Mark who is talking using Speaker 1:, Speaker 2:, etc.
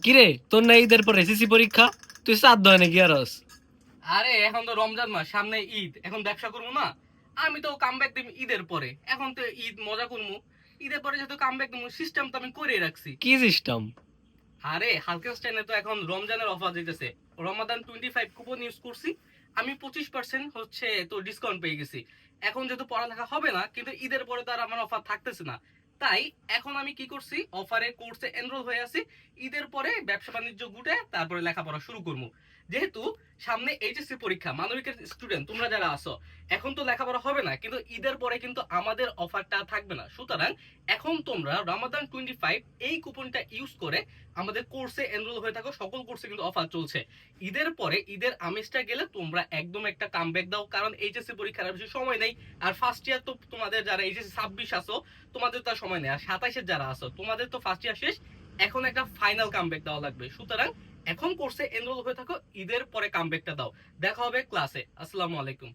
Speaker 1: কিরে তোর না ঈদের পর এসএসসি পরীক্ষা, তুই সাত দয় নাকি আরস?
Speaker 2: আরে এখন তো রমজান মাস, সামনে ঈদ, এখন ব্যবসা করবো না? আমি তো কামব্যাক দিব ঈদের পরে। এখন তো ঈদ মজা করবো, ঈদের পরে যেহেতু কামব্যাক দিব, সিস্টেম তো আমি করে রাখছি।
Speaker 1: কি সিস্টেম?
Speaker 2: আরে হালকেনস্টাইনে তো এখন রমজানের অফার দিতেছে। রমাদান 25 কুপন ইউজ করছি, আমি 25% হচ্ছে তো ডিসকাউন্ট পেয়ে গেছি। এখন যেহেতু পড়ালেখা হবে না, কিন্তু ঈদের পরে তো আর আমার অফার থাকতেছে না, তাই এখন আমি কি করছি, অফারে কোর্সে এনরোল হয়ে আছি। ঈদের পরে ব্যবসা বাণিজ্য গুটে তারপরে লেখাপড়া শুরু করবো। যেহেতু সামনে এইচএসসি পরীক্ষা, মানবিকের স্টুডেন্ট তোমরা যারা আছো, এখন তো লেখাপড়া হবে না, কিন্তু ঈদের পরে কিন্তু আমাদের অফারটা থাকবে না। সুতরাং এখন তোমরা রমাদান 25 এই কুপনটা ইউজ করে আমাদের কোর্সে এনরোল হয়ে থাকো। সকল কোর্সে কিন্তু অফার চলছে। ঈদের পরে ঈদের আমেজটা গেলে তোমরা একদম একটা কামব্যাক দাও, কারণ এইচএসসি পরীক্ষার আর বেশি সময় নেই। আর ফার্স্ট ইয়ার তো তোমাদের যারা এইচএসসি 26 আসো, তোমাদের তো আর সময় নেই। আর 27-এর যারা আসো, তোমাদের তো ফার্স্ট ইয়ার শেষ, এখন একটা ফাইনাল কামব্যাক দেওয়া লাগবে। সুতরাং এখন কোর্সে এনরোল হয়ে থাকো, ঈদের পরে কামব্যাকটা দাও। দেখা হবে ক্লাসে। আসসালামু আলাইকুম।